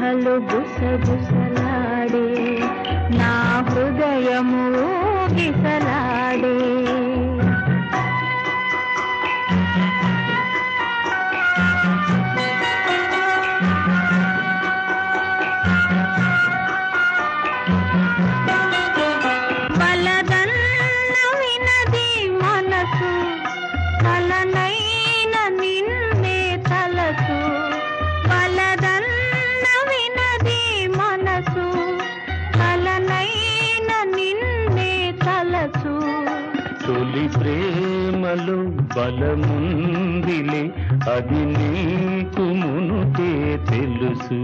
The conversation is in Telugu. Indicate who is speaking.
Speaker 1: ఊహలు గుసగుసలాడే నా హృదయము గిసలాడే బలదన్న వినది మనసు కలనైన నిన్నే తలసు బలదన్న వినది మనసు కలనైన నిన్నే తలసు
Speaker 2: తొలి ప్రేమలో బలముందిలే అది నీకు మునుపే తెలుసు